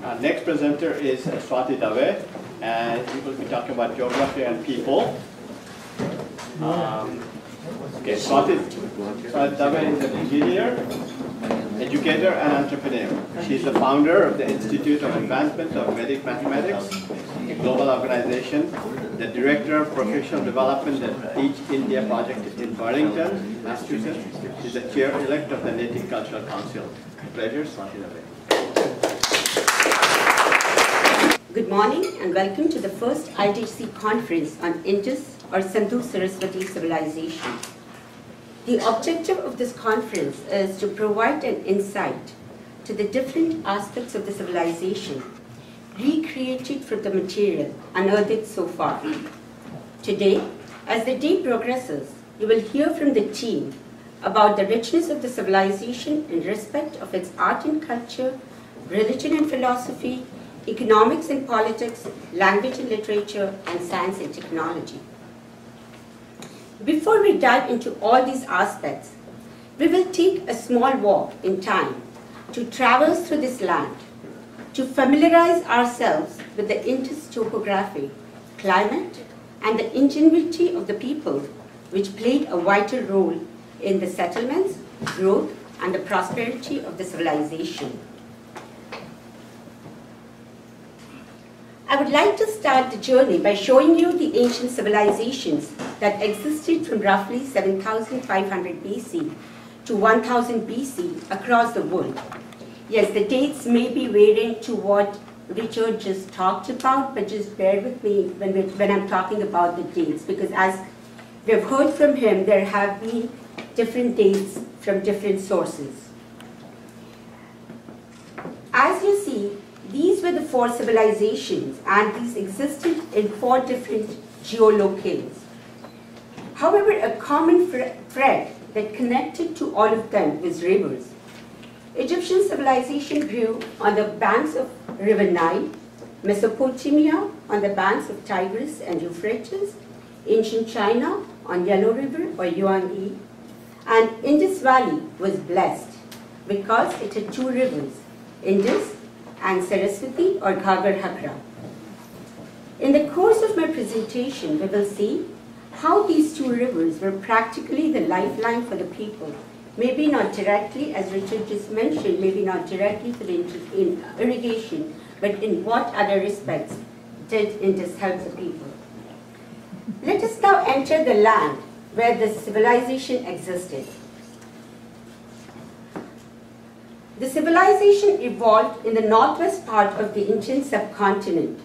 Our next presenter is Swati Dave, and he will be talking about geography and people. Okay, Swati Dave is an engineer, educator, and entrepreneur. She is the founder of the Institute of Advancement of Vedic Mathematics, a global organization, the director of professional development at Teach India project in Burlington, Massachusetts. She's the chair-elect of the Native Cultural Council. Pleasure, Swati Dave. Good morning and welcome to the first ITHC conference on Indus or Sindhu Saraswati civilization. The objective of this conference is to provide an insight to the different aspects of the civilization recreated from the material unearthed so far. Today, as the day progresses, you will hear from the team about the richness of the civilization in respect of its art and culture, religion and philosophy, economics and politics, language and literature, and science and technology. Before we dive into all these aspects, we will take a small walk in time to traverse through this land, to familiarize ourselves with the Indus topography, climate, and the ingenuity of the people which played a vital role in the settlements, growth, and the prosperity of the civilization. I would like to start the journey by showing you the ancient civilizations that existed from roughly 7,500 BC to 1000 BC across the world. Yes, the dates may be varying to what Richard just talked about, but just bear with me when I'm talking about the dates, because as we've heard from him, there have been different dates from different sources. As you see, these were the four civilizations, and these existed in four different geolocales. However, a common thread that connected to all of them was rivers. Egyptian civilization grew on the banks of River Nile, Mesopotamia on the banks of Tigris and Euphrates, ancient China on Yellow River or Yuan-Yi, and Indus Valley was blessed because it had two rivers, Indus and Saraswati or Ghaggar-Hakra. In the course of my presentation, we will see how these two rivers were practically the lifeline for the people. Maybe not directly, as Richard just mentioned, maybe not directly for the irrigation, but in what other respects did Indus help the people? Let us now enter the land where the civilization existed. The civilization evolved in the northwest part of the Indian subcontinent.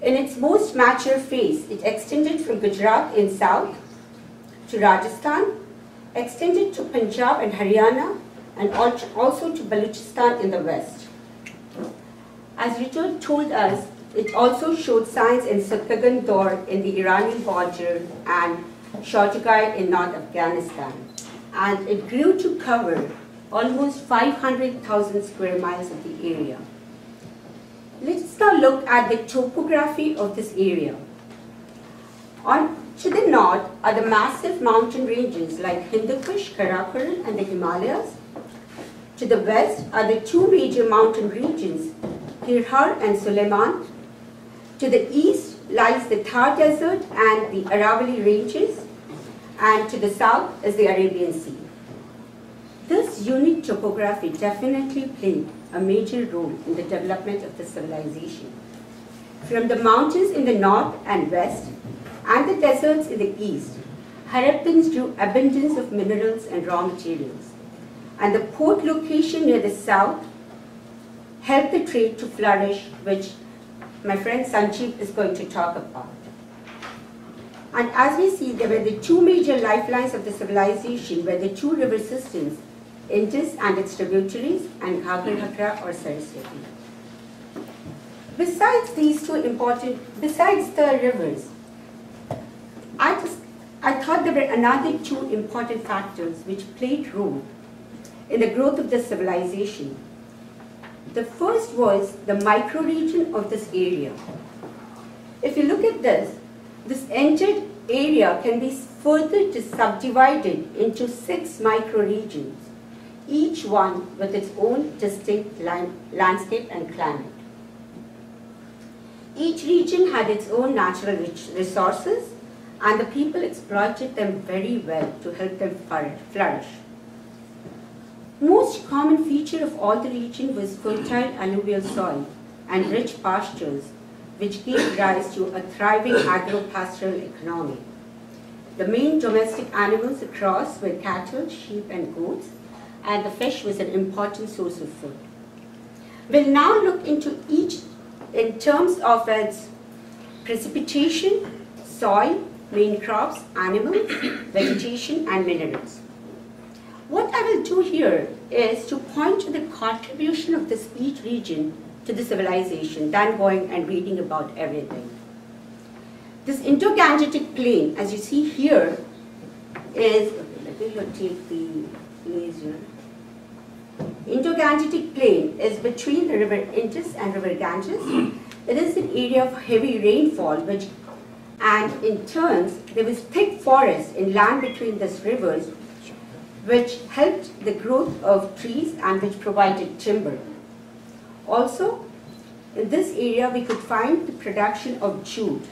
In its most mature phase, it extended from Gujarat in south to Rajasthan, extended to Punjab and Haryana, and also to Balochistan in the west. As Richard told us, it also showed signs in Satagan Dor in the Iranian border and Shaujagai in North Afghanistan. And it grew to cover almost 500,000 square miles of the area. Let's now look at the topography of this area. To the north are the massive mountain ranges like Hindu Kush, Karakoram, and the Himalayas. To the west are the two major mountain regions, Girhar and Suleiman. To the east lies the Thar Desert and the Aravalli Ranges, and to the south is the Arabian Sea. This unique topography definitely played a major role in the development of the civilization. From the mountains in the north and west and the deserts in the east, Harappans drew abundance of minerals and raw materials. And the port location near the south helped the trade to flourish, which my friend Sanjeev is going to talk about. And as we see, there were the two major lifelines of the civilization were the two river systems, Indus and its tributaries, and Ghaggar-Hakra or Saraswati. Besides the rivers, I thought there were another two important factors which played role in the growth of the civilization. The first was the microregion of this area. If you look at this entered area can be further subdivided into 6 microregions, each one with its own distinct landscape and climate. Each region had its own natural resources, and the people exploited them very well to help them flourish. Most common feature of all the region was fertile alluvial soil and rich pastures, which gave rise to a thriving agro-pastoral economy. The main domestic animals across were cattle, sheep, and goats, and the fish was an important source of food. We'll now look into each in terms of its precipitation, soil, main crops, animals, vegetation, and minerals. What I will do here is to point to the contribution of this each region to the civilization than going and reading about everything. This Indo-Gangetic plain, as you see here, is, let me take the laser. Indo-Gangetic plain is between the river Indus and river Ganges. It is an area of heavy rainfall, and in turns, there was thick forest in land between these rivers, which helped the growth of trees and which provided timber. Also, in this area, we could find the production of jute.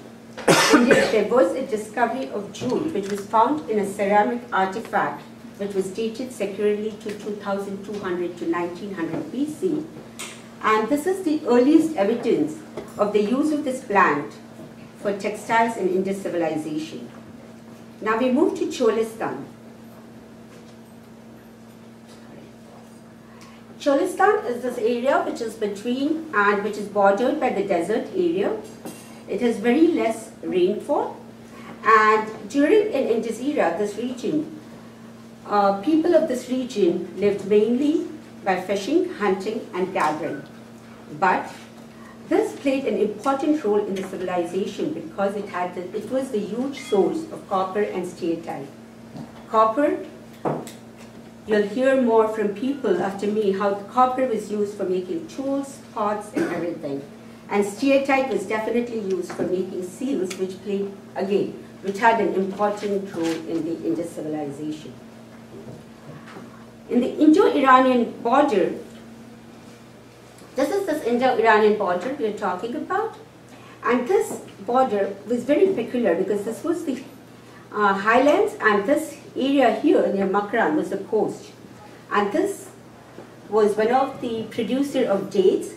There was a discovery of jute, which was found in a ceramic artifact, which was dated securely to 2200 to 1900 BC. And this is the earliest evidence of the use of this plant for textiles in Indus civilization. Now we move to Cholistan. Cholistan is this area which is between and which is bordered by the desert area. It has very less rainfall, and during an Indus era, this region, people of this region lived mainly by fishing, hunting, and gathering. But this played an important role in the civilization because it was the huge source of copper and steatite. Copper, you'll hear more from people after me how the copper was used for making tools, pots, and everything. And steatite was definitely used for making seals, which had an important role in the Indus civilization. In the Indo-Iranian border, this is this Indo-Iranian border we are talking about. And this border was very peculiar because this was the highlands, and this area here near Makran was the coast. And this was one of the producer of dates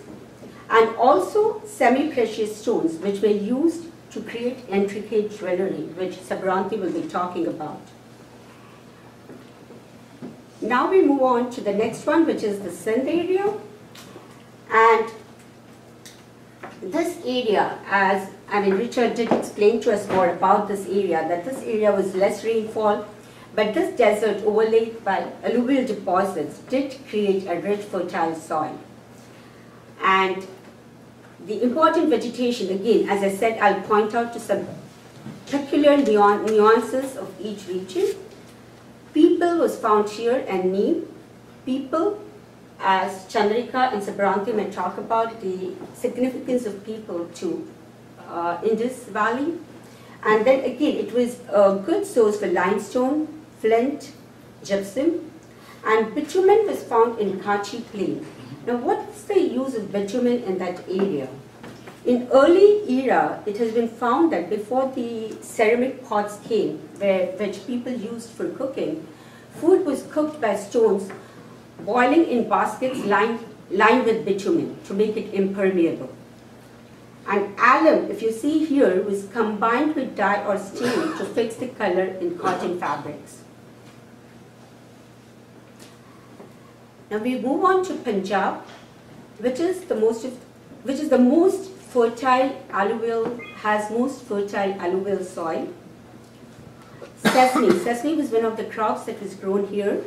and also semi-precious stones, which were used to create intricate jewelry, which Sabranti will be talking about. Now we move on to the next one, which is the Sindh area. And this area, as Richard did explain to us more about this area, that this area was less rainfall, but this desert overlaid by alluvial deposits did create a rich fertile soil. And the important vegetation, again, as I said, I'll point out to some peculiar nuances of each region. People was found here, and neem. People, as Chandrika and Sabranti may talk about the significance of people to Indus Valley. And then again, it was a good source for limestone, flint, gypsum, and bitumen was found in Kachi plain. Now, what is the use of bitumen in that area? In early era, it has been found that before the ceramic pots came, which people used for cooking, food was cooked by stones boiling in baskets lined with bitumen to make it impermeable. And alum, if you see here, was combined with dye or stain to fix the color in cotton fabrics. Now we move on to Punjab, which is the most fertile alluvial, has most fertile alluvial soil. Sesame was one of the crops that was grown here,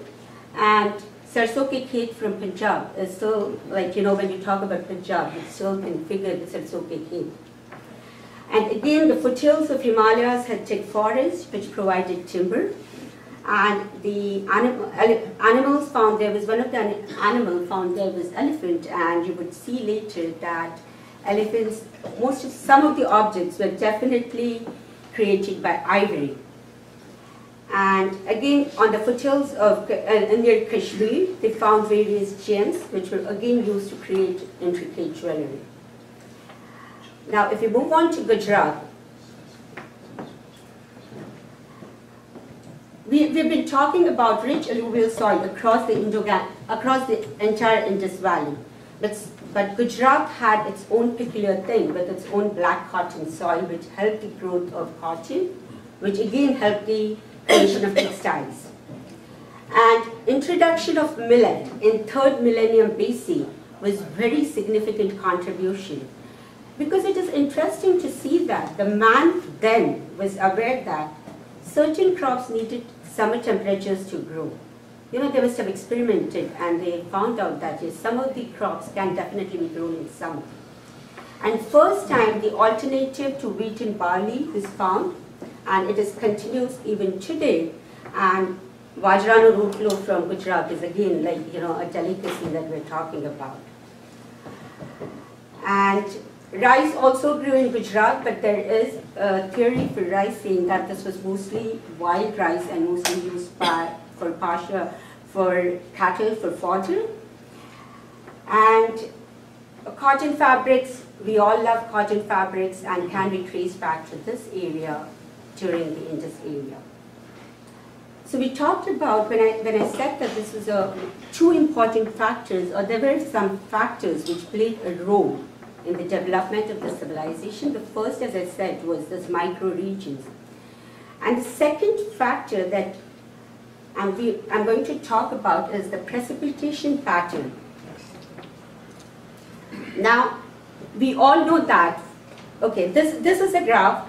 and sarson ke khet from Punjab is still, like, when you talk about Punjab, you still can figure the sarson ke khet. And again, the foothills of Himalayas had thick forests, which provided timber. And the animals found there was, one of the animals found there was elephant, and you would see later that elephants, some of the objects were definitely created by ivory. And again, on the foothills of near Kashmir, they found various gems which were again used to create intricate jewelry. Now, if we move on to Gujarat, we've been talking about rich alluvial soil across the entire Indus Valley. But Gujarat had its own peculiar thing with its own black cotton soil, which helped the growth of cotton, which again helped the creation of textiles. And introduction of millet in 3rd millennium BC was very significant contribution, because it is interesting to see that the man then was aware that certain crops needed summer temperatures to grow. You know, they must have experimented and they found out that yes, some of the crops can definitely be grown in summer. And first time the alternative to wheat and barley was found, and it is continues even today. And Vajrano root loaf from Gujarat is again like, you know, a delicacy that we're talking about. And rice also grew in Gujarat, but there is a theory for rice saying that this was mostly wild rice and mostly used for pasture, for cattle, for fodder. And cotton fabrics, we all love cotton fabrics and can be traced back to this area during the Indus area. So we talked about, when I said that this was two important factors, or there were some factors which played a role in the development of the civilization. The first, as I said, was this micro-regions. And the second factor that I'm going to talk about is the precipitation pattern. Now, we all know that, okay, this is a graph.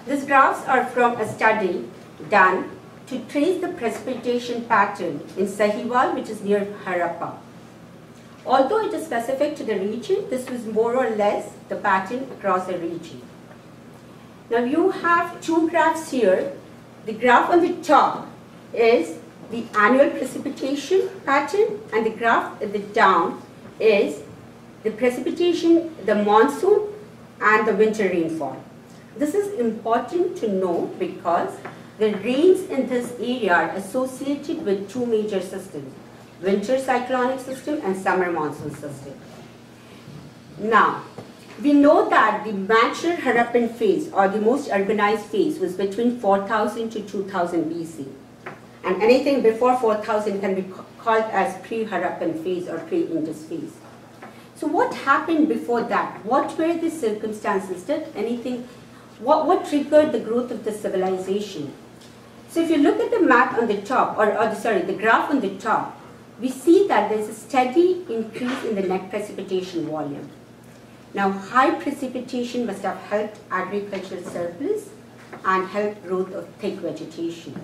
These graphs are from a study done to trace the precipitation pattern in Sahiwal, which is near Harappa. Although it is specific to the region, this was more or less the pattern across the region. Now you have two graphs here. The graph on the top is the annual precipitation pattern, and the graph at the down is the precipitation, the monsoon and the winter rainfall. This is important to know because the rains in this area are associated with two major systems: winter cyclonic system and summer monsoon system. Now, we know that the mature Harappan phase, or the most urbanized phase, was between 4000 to 2000 BC. And anything before 4000 can be called as pre-Harappan phase or pre-Indus phase. So what happened before that? What were the circumstances? Did anything, what triggered the growth of the civilization? So if you look at the map on the top, the graph on the top, we see that there's a steady increase in the net precipitation volume. Now, high precipitation must have helped agricultural surplus and helped growth of thick vegetation.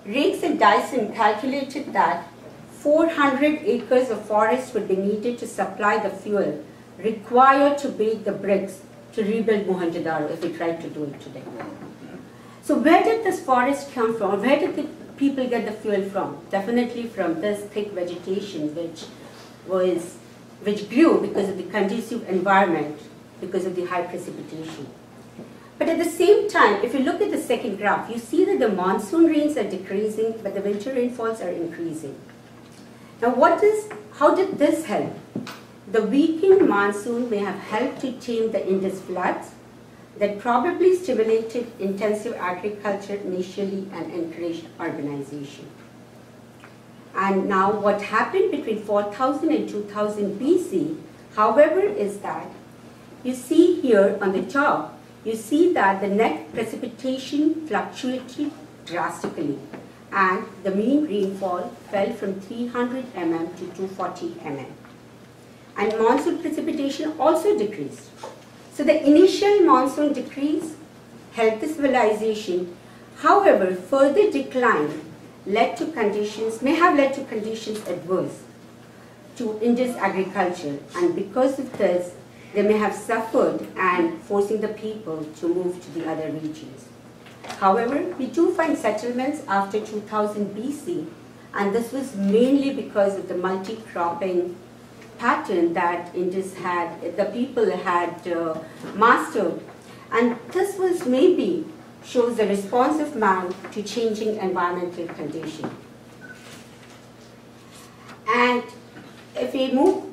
Rakes and Dyson calculated that 400 acres of forest would be needed to supply the fuel required to bake the bricks to rebuild Mohenjo-daro if we tried to do it today. So where did this forest come from? Where did the people get the fuel from? Definitely from this thick vegetation which grew because of the conducive environment, because of the high precipitation. But at the same time, if you look at the second graph, you see that the monsoon rains are decreasing, but the winter rainfalls are increasing. Now how did this help? The weakened monsoon may have helped to tame the Indus floods that probably stimulated intensive agriculture initially and encouraged urbanization. And now what happened between 4000 and 2000 BC, however, is that you see here on the top, you see that the net precipitation fluctuated drastically and the mean rainfall fell from 300 mm to 240 mm. And monsoon precipitation also decreased. So the initial monsoon decrease helped the civilization. However, further decline may have led to conditions adverse to Indus agriculture, and because of this, they may have suffered and forcing the people to move to the other regions. However, we do find settlements after 2000 BC, and this was mainly because of the multi-cropping pattern that Indus had, the people had mastered. And this was maybe shows the response of man to changing environmental conditions. And if we move,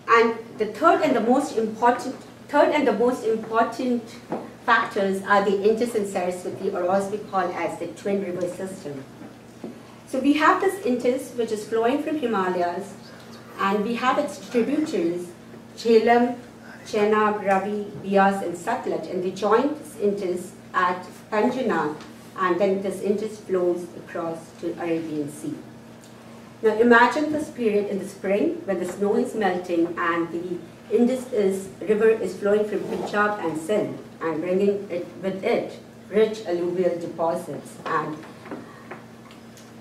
and the third and the most important factors are the Indus and Saraswati, or also we call as the twin river system. So we have this Indus which is flowing from Himalayas, and we have its tributaries, Jhelum, Chenab, Ravi, Bias, and Satluj, and they join this Indus at Panjanath, and then this Indus flows across to Arabian Sea. Now imagine this period in the spring when the snow is melting and the Indus river is flowing from Punjab and Sindh and bringing with it rich alluvial deposits.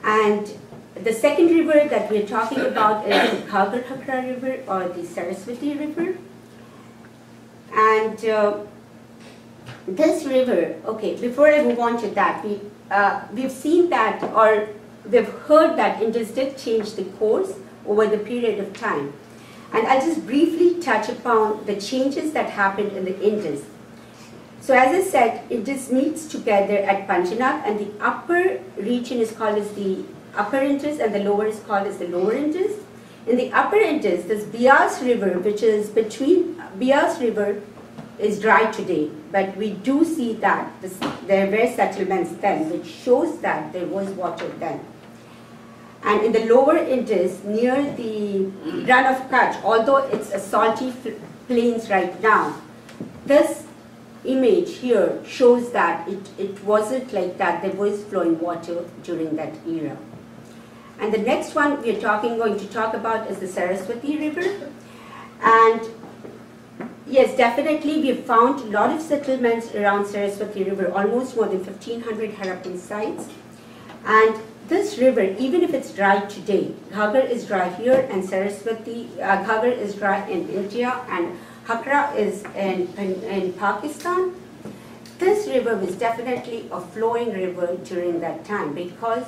And the second river that we're talking about is the Ghaggar River or the Saraswati River. And this river, okay, before I move on to that, we've seen that, or we've heard that Indus did change the course over the period of time. And I'll just briefly touch upon the changes that happened in the Indus. So as I said, Indus meets together at Panjanath, and the upper region is called as the Upper Indus and the lower is called as the Lower Indus. In the Upper Indus, this Bias River, which is between, Bias River is dry today, but we do see that there were settlements then, which shows that there was water then. And in the Lower Indus, near the Run of Kutch, although it's a salty plains right now, this image here shows that it wasn't like that. There was flowing water during that era. And the next one we're going to talk about is the Saraswati River. And yes, definitely we have found a lot of settlements around Saraswati River, almost more than 1,500 Harappan sites. And this river, even if it's dry today, Ghaggar is dry here and Ghaggar is dry in India and Hakra is in Pakistan. This river was definitely a flowing river during that time because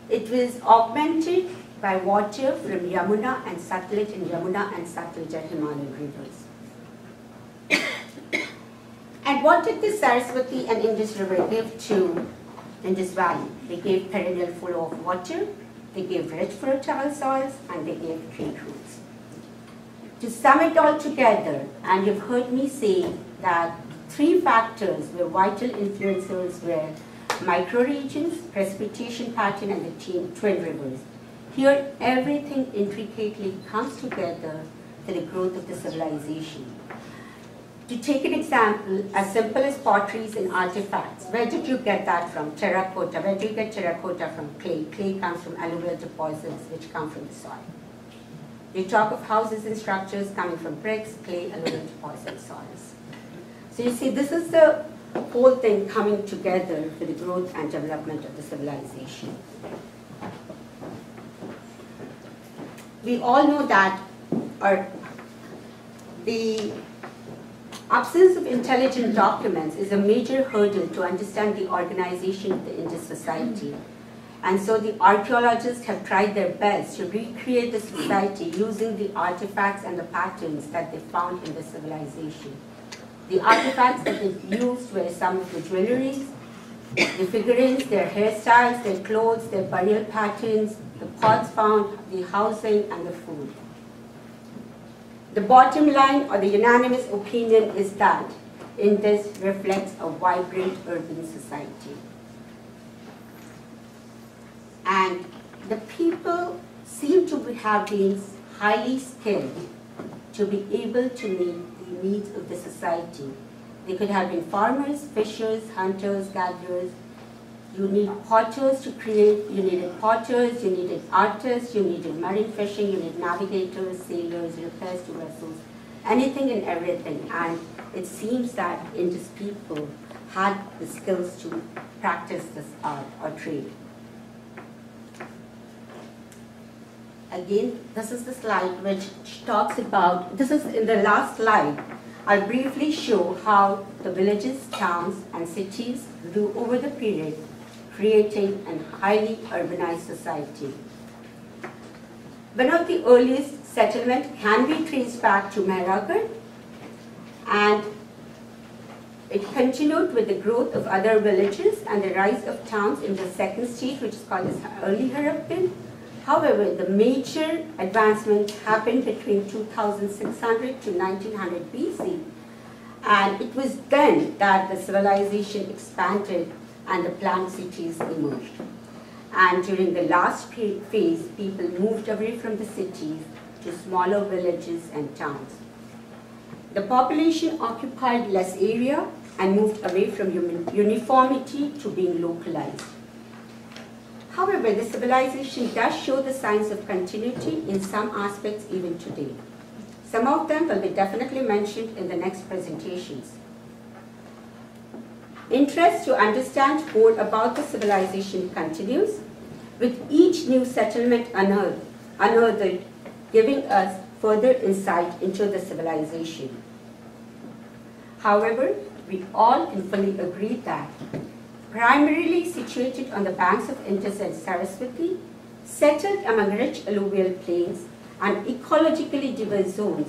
it was augmented by water from Yamuna and Satluj, and Yamuna and Satluj are Himalayan rivers. And what did the Saraswati and Indus River give to Indus Valley? They gave perennial flow of water, they gave rich fertile soils, and they gave trade routes. To sum it all together, and you've heard me say that three factors were vital influencers were microregions, precipitation pattern, and the twin rivers. Here, everything intricately comes together for the growth of the civilization. To take an example, as simple as potteries and artifacts, where did you get that from? Terracotta. Where do you get terracotta from? Clay. Clay comes from alluvial deposits which come from the soil. We talk of houses and structures coming from bricks, clay, alluvial deposit soils. So you see, this is the whole thing coming together for the growth and development of the civilization. We all know that the absence of intelligent documents is a major hurdle to understand the organization of the Indus society. And so the archaeologists have tried their best to recreate the society using the artifacts and the patterns that they found in the civilization. The artifacts that they used were some of the jewelries, the figurines, their hairstyles, their clothes, their burial patterns, the pots found, the housing, and the food. The bottom line, or the unanimous opinion, is that Indus reflects a vibrant urban society. And the people seem to have been highly skilled to be able to meet the needs of the society. They could have been farmers, fishers, hunters, gatherers. You need potters to create, you needed potters, you needed artists, you needed marine fishing, you needed navigators, sailors, repairs to vessels, anything and everything. And it seems that Indus people had the skills to practice this art or trade. Again, this is the slide which talks about, this is in the last slide, I'll briefly show how the villages, towns, and cities grew over the period, creating a highly urbanized society. One of the earliest settlements can be traced back to Mehragarh, and It continued with the growth of other villages and the rise of towns in the second stage, which is called as early Harappan. However, the major advancement happened between 2600 to 1900 BC. And it was then that the civilization expanded and the planned cities emerged. And during the last phase, people moved away from the cities to smaller villages and towns. The population occupied less area and moved away from uniformity to being localized. However, the civilization does show the signs of continuity in some aspects even today. Some of them will be definitely mentioned in the next presentations. Interest to understand more about the civilization continues, with each new settlement unearthed, giving us further insight into the civilization. However, we all can fully agree that, primarily situated on the banks of Indus and Saraswati, settled among rich alluvial plains and ecologically diverse zones,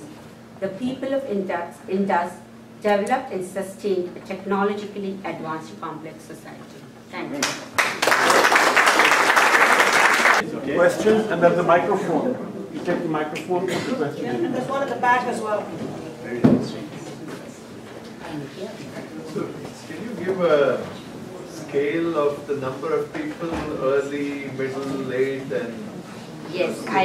the people of Indus developed and sustained a technologically advanced complex society. Thank you. Okay. Questions, and there's a microphone. You take the microphone, put the question in. And there's one at the back as well. So, can you give a scale of the number of people, early, middle, late, and Yes, I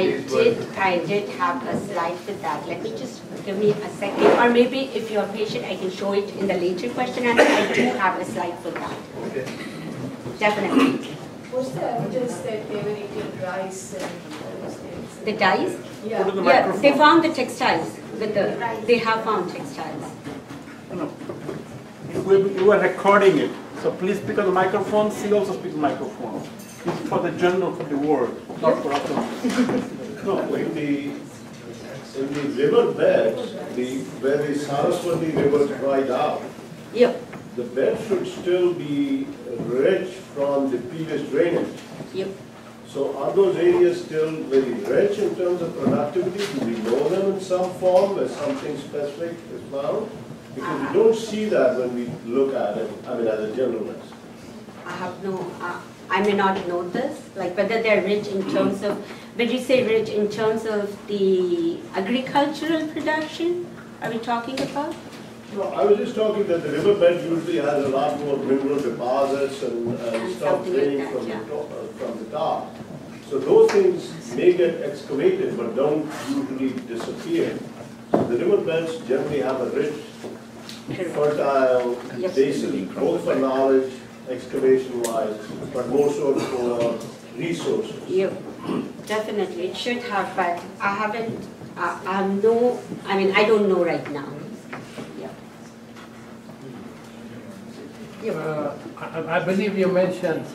did have a slide for that. Let me just give me a second, or maybe if you're patient, I can show it in the later question answer. I do have a slide for that. okay. Definitely. What's the evidence that they were eating rice and those things? The dyes? Yeah. Put the Yeah, microphone. they found the textiles. They have found textiles. No. You are recording it, so please speak on the microphone. She also speak on the microphone. It's for the journal for the world, not for us. No, in the river beds, where the Saraswati river dried out, Yep, the bed should still be rich from the previous drainage. yep. So are those areas still very rich in terms of productivity? Do we know them in some form where something specific is found? Because we don't see that when we look at it, I mean, as a generalist. I have no, I may not know this, like whether they're rich in terms of, when you say rich in terms of the agricultural production, are we talking about? No, I was just talking that the riverbed usually has a lot more mineral deposits and stuff something like draining that, from yeah. from the top. So those things may get excavated but don't usually disappear. So the riverbeds generally have a rich, fertile Yes. basin, both for knowledge, excavation-wise, but more so for resources. Yep, definitely, it should have, but I haven't, I don't know right now. Yeah. I believe you mentioned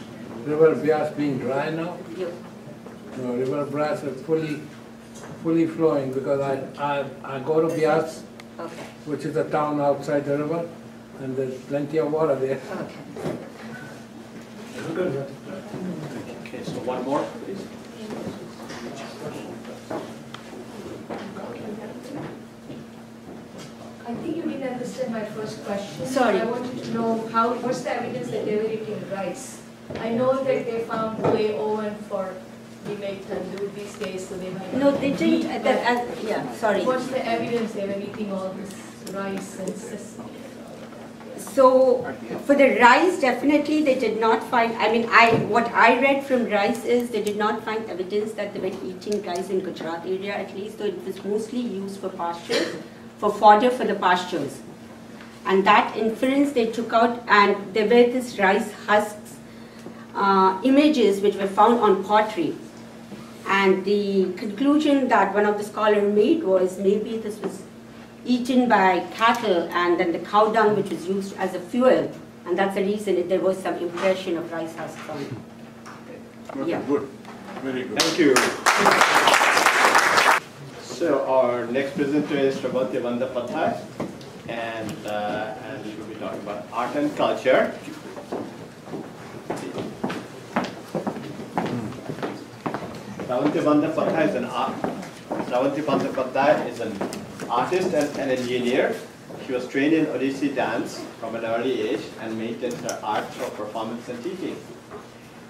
River Bias being dry now. Yep. No, River Bias is fully flowing because I go to Bias, Okay. which is a town outside the river, and there's plenty of water there. Okay. Okay, so one more, please. I think you didn't understand my first question. Sorry. I wanted to know what's the evidence that they were eating rice? I know that they found clay oven for we make tandoor these days, so they might. No, they didn't, But yeah, sorry. what's the evidence they were eating all this rice and sesame? So, for the rice, definitely they did not find, what I read from rice is they did not find evidence that they were eating rice in Gujarat area at least, so it was mostly used for pastures, for fodder for the pastures. And that inference they took out, and there were these rice husks images which were found on pottery. And the conclusion that one of the scholars made was maybe this was eaten by cattle and then the cow dung which was used as a fuel, and that's the reason there was some impression of rice husks on it. Okay, Yeah. good. Very good. Thank you. So our next presenter is Sravati Bandapathay, and she will be talking about art and culture. Sravati Bandapathay is an artist and an engineer. She was trained in Odissi dance from an early age and maintained her art of performance and teaching.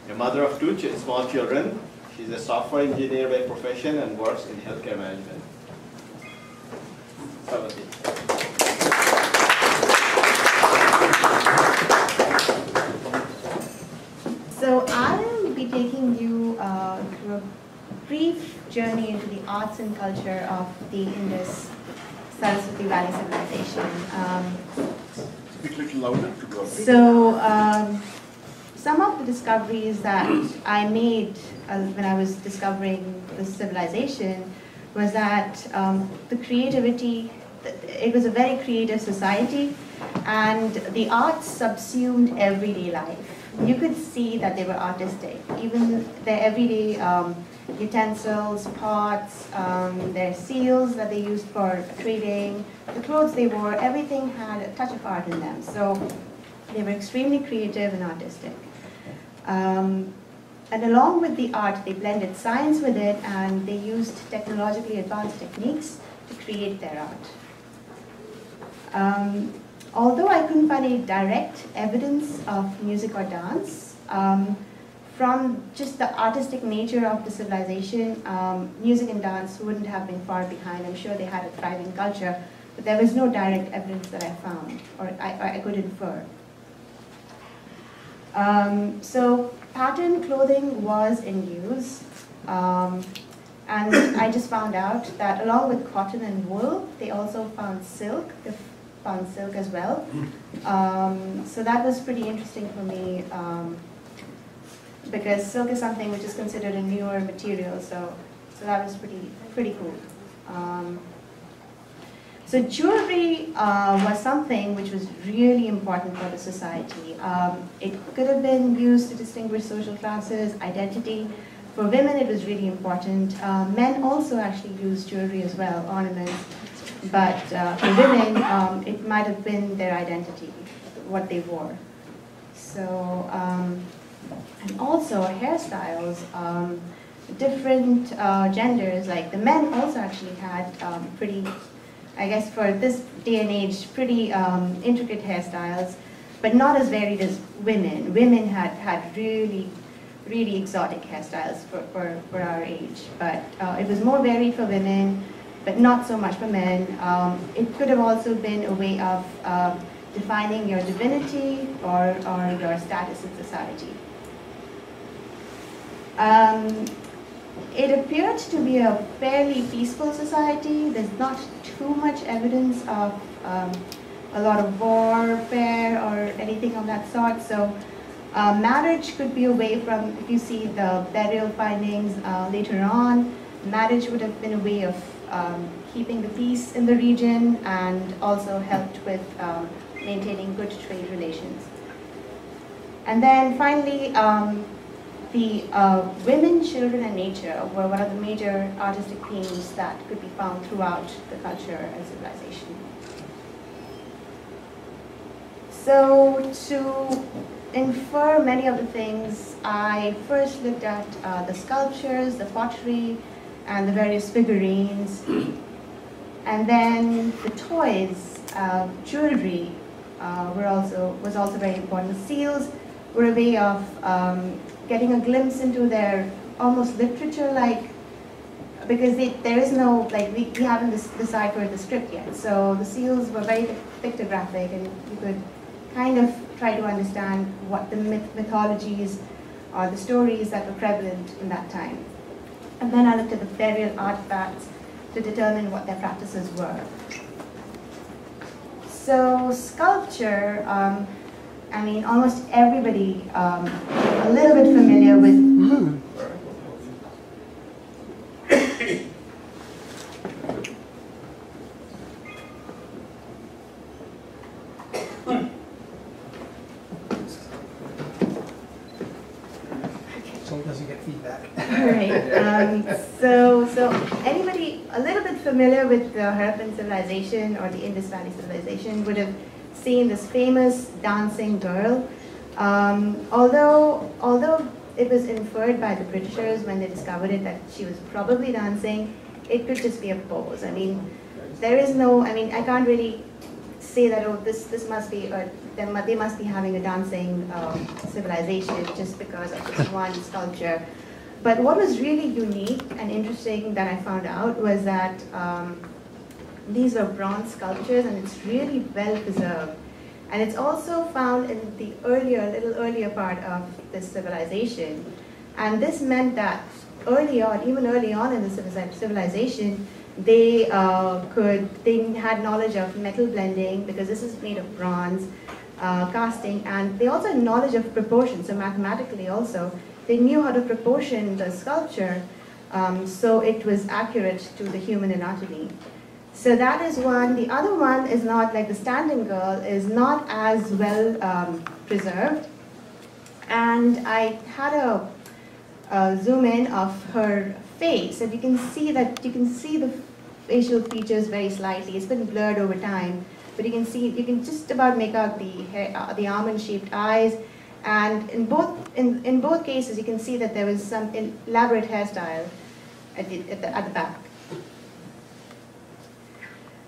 A mother of two small children, she's a software engineer by profession and works in healthcare management. Savati. So I'll be taking you through a brief journey into the arts and culture of the Indus Saraswati Valley civilization. Speak a little louder to go. So some of the discoveries that I made when I was discovering this civilization was that the creativity, it was a very creative society, and the arts subsumed everyday life. You could see that they were artistic. Even their everyday utensils, pots, their seals that they used for trading, the clothes they wore, everything had a touch of art in them. So they were extremely creative and artistic. And along with the art, they blended science with it, and they used technologically advanced techniques to create their art. Although I couldn't find any direct evidence of music or dance, from just the artistic nature of the civilization, music and dance wouldn't have been far behind. I'm sure they had a thriving culture, but there was no direct evidence that I found, or I could infer. So patterned clothing was in use, and I just found out that along with cotton and wool, they also found silk. They found silk as well. So that was pretty interesting for me, because silk is something which is considered a newer material. So that was pretty cool. So jewelry was something which was really important for the society. It could have been used to distinguish social classes, identity. For women, it was really important. Men also actually used jewelry as well, ornaments. But for women, it might have been their identity, what they wore. So, and also hairstyles. Different genders, like the men also actually had pretty, I guess for this day and age, pretty intricate hairstyles, but not as varied as women. Women had really exotic hairstyles for our age, but it was more varied for women, but not so much for men. It could have also been a way of defining your divinity or your status in society. It appeared to be a fairly peaceful society. There's not too much evidence of a lot of warfare or anything of that sort. So marriage could be a way from, if you see the burial findings later on, marriage would have been a way of keeping the peace in the region and also helped with maintaining good trade relations. And then finally, the women, children, and nature were one of the major artistic themes that could be found throughout the culture and civilization. So to infer many of the things, I first looked at the sculptures, the pottery, and the various figurines. And then the toys, jewelry was also very important. The seals were a way of getting a glimpse into their almost literature-like, because there is no, like, we haven't deciphered the script yet. So the seals were very pictographic, and you could kind of try to understand what the mythologies or the stories that were prevalent in that time. And then I looked at the burial artifacts to determine what their practices were. So sculpture, I mean, almost everybody a little bit familiar with. So it doesn't get feedback. All right. So anybody a little bit familiar with the Harappan civilization or the Indus Valley civilization would have seen this famous dancing girl. Although it was inferred by the Britishers when they discovered it that she was probably dancing, it could just be a pose. I mean, there is no, I mean, I can't really say that, oh, this must be, they must be having a dancing civilization just because of this one sculpture. But what was really unique and interesting that I found out was that these are bronze sculptures, and it's really well preserved. And it's also found in the little earlier part of this civilization. And this meant that even early on in the civilization, they had knowledge of metal blending, because this is made of bronze, casting, and they also had knowledge of proportion. So mathematically also, they knew how to proportion the sculpture so it was accurate to the human anatomy. So that is one. The other one is not, like the standing girl, is not as well preserved. And I had a zoom in of her face, and you can see the facial features very slightly. It's been blurred over time, but you can just about make out the almond-shaped eyes. And in both cases, you can see that there was some elaborate hairstyle at the back.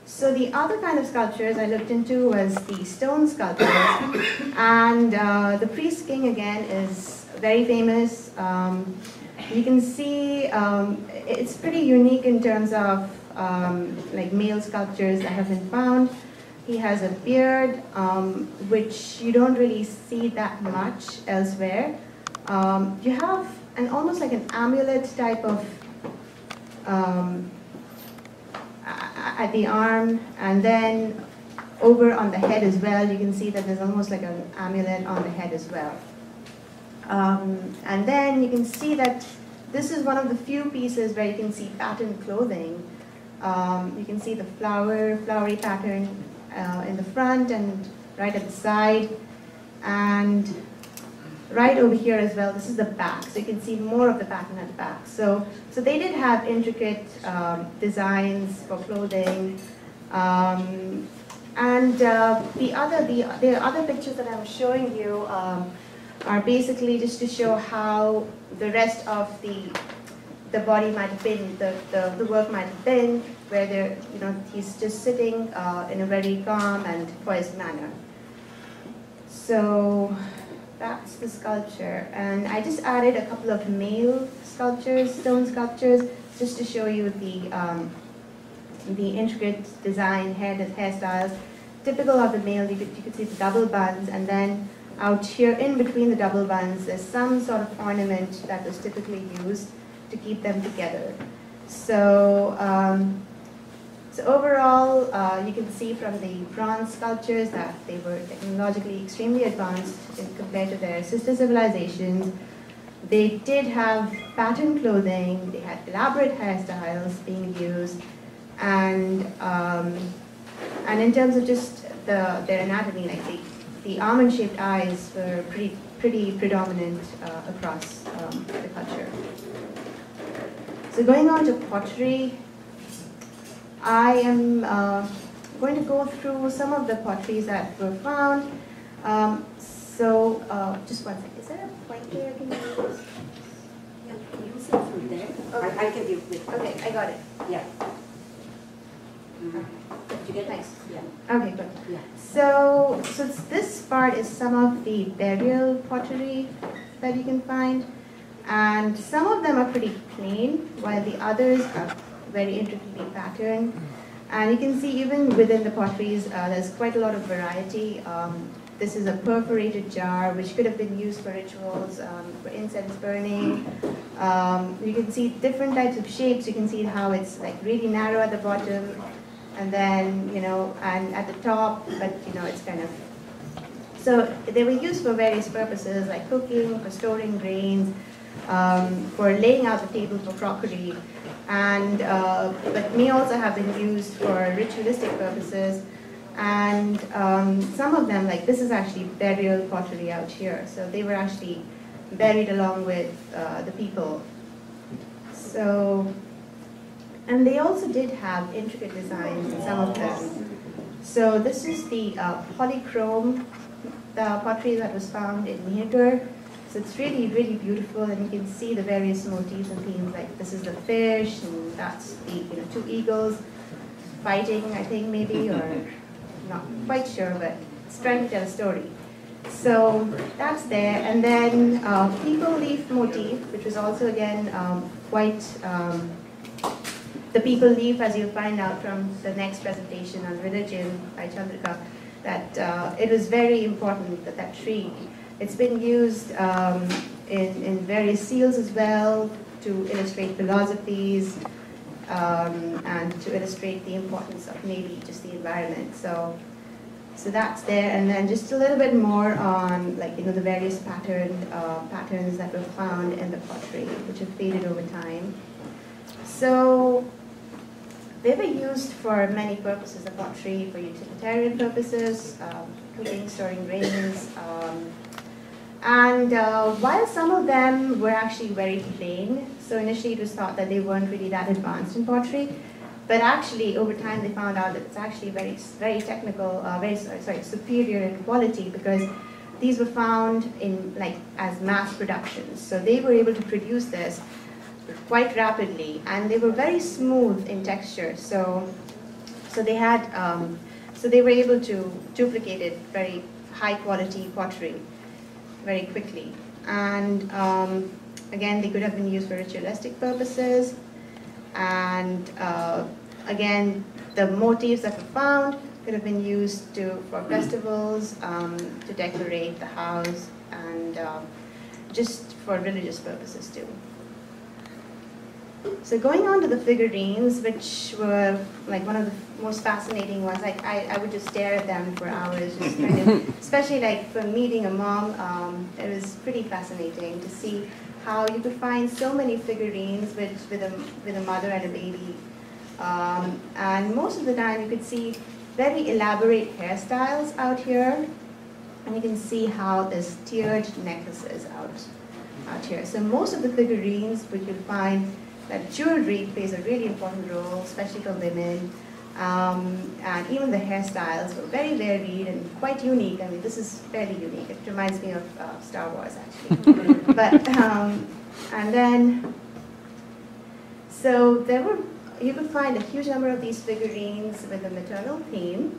So the other kind of sculptures I looked into was the stone sculptures. And the priest king, again, is very famous. You can see it's pretty unique in terms of like male sculptures that have been found. He has a beard, which you don't really see that much elsewhere. You have almost like an amulet type of at the arm, and then over on the head as well. You can see that there's almost like an amulet on the head as well. And then you can see that this is one of the few pieces where you can see patterned clothing. You can see the flowery pattern in the front and right at the side, and right over here as well. This is the back, so you can see more of the pattern at the back. So they did have intricate designs for clothing, and the other pictures that I'm showing you are basically just to show how the rest of the body might have been, the work might have been, where he's just sitting in a very calm and poised manner. So that's the sculpture, and I just added a couple of male sculptures, stone sculptures, just to show you the intricate design, hairstyles, typical of the male. You could see the double buns, and then out here in between the double buns, there's some sort of ornament that was typically used to keep them together. So, so overall, you can see from the bronze sculptures that they were technologically extremely advanced compared to their sister civilizations. They did have patterned clothing, they had elaborate hairstyles being used, and in terms of just their anatomy, like the almond-shaped eyes were pretty predominant across the culture. So going on to pottery, I am going to go through some of the potteries that were found. Just one second. Is there a pointer I can use? Yeah, you see from there. Okay. I'll give you. Okay, I got it. Yeah. Did you get Nice. Yeah. Okay, good. Yeah. So this part is some of the burial pottery that you can find, and some of them are pretty plain, while the others are very intricately patterned. And you can see even within the potteries, there's quite a lot of variety. This is a perforated jar, which could have been used for rituals, for incense burning. You can see different types of shapes. You can see how it's like really narrow at the bottom, and then, and at the top, but it's kind of, so they were used for various purposes, like cooking, for storing grains, for laying out the table for crockery, and but may also have been used for ritualistic purposes. And some of them, like this is actually burial pottery out here, so they were actually buried along with the people. So, and they also did have intricate designs in some of them. So this is the polychrome, the pottery that was found in Niger. So it's really, really beautiful, and you can see the various motifs and themes. Like this is the fish, and that's the two eagles fighting, I think maybe, or not quite sure, but it's trying to tell a story. So that's there. And then people leaf motif, which was also again quite, the people leaf, as you'll find out from the next presentation on religion by Chandrika, that it was very important that that tree, it's been used in various seals as well to illustrate philosophies and to illustrate the importance of maybe just the environment. So that's there, and then just a little bit more on, like, you know, the various patterns that were found in the pottery, which have faded over time. So they were used for many purposes, the pottery, for utilitarian purposes, cooking, storing grains, and while some of them were actually very plain, so initially it was thought that they weren't really that advanced in pottery, but actually over time they found out that it's actually very technical, superior in quality, because these were found in, like, as mass productions. So they were able to produce this quite rapidly, and they were very smooth in texture. So they had, so they were able to duplicate it, very high quality pottery very quickly. And again, they could have been used for ritualistic purposes. And again, the motifs that were found could have been used for festivals, to decorate the house, and just for religious purposes too. So going on to the figurines, which were like one of the most fascinating ones. Like I would just stare at them for hours, just kind of, especially like for meeting a mom. It was pretty fascinating to see how you could find so many figurines with a mother and a baby, and most of the time you could see very elaborate hairstyles out here, and you can see how there's tiered necklaces out here. So most of the figurines, which you'll find that jewelry plays a really important role, especially for women, and even the hairstyles were very varied and quite unique. I mean, this is fairly unique. It reminds me of Star Wars, actually. But and then, so you could find a huge number of these figurines with a maternal theme,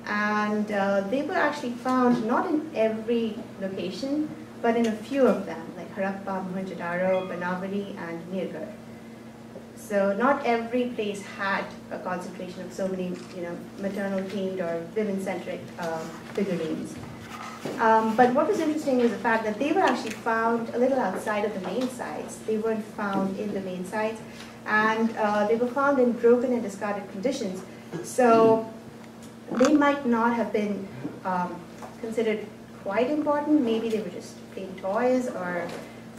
and they were actually found not in every location, but in a few of them, like Harappa, Mohenjo-daro, Banavali, and Nirgar. So not every place had a concentration of so many, maternal-themed or women-centric figurines. But what was interesting was the fact that they were actually found a little outside of the main sites. They weren't found in the main sites, and they were found in broken and discarded conditions. So they might not have been considered quite important. Maybe they were just plain toys, or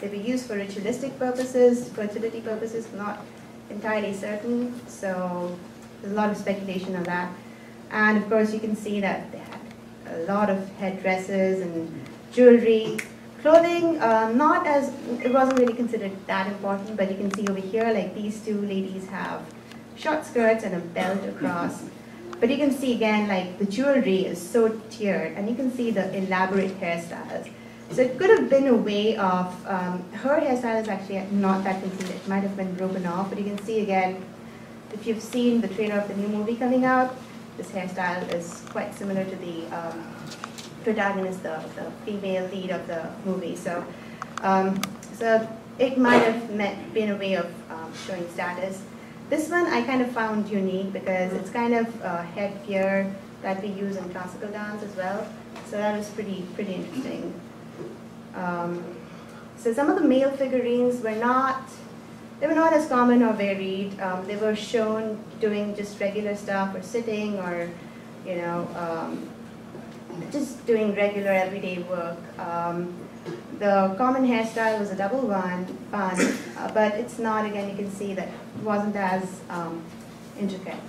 they were used for ritualistic purposes, fertility purposes, not entirely certain. So there's a lot of speculation on that. And of course you can see that they had a lot of headdresses and jewelry. Clothing, it wasn't really considered that important, but you can see over here, like these two ladies have short skirts and a belt across. But you can see again, like the jewelry is so tiered, and you can see the elaborate hairstyles. So it could have been a way of, her hairstyle is actually not that concealed, it might have been broken off, but you can see again, if you've seen the trailer of the new movie coming out, this hairstyle is quite similar to the protagonist, the female lead of the movie. So, so it might have been a way of showing status. This one I kind of found unique because it's kind of headgear that we use in classical dance as well. So that was pretty interesting. So some of the male figurines were not as common or varied. They were shown doing just regular stuff, or sitting, or just doing regular everyday work. The common hairstyle was a double bun, but it's not, again, you can see that it wasn't as intricate.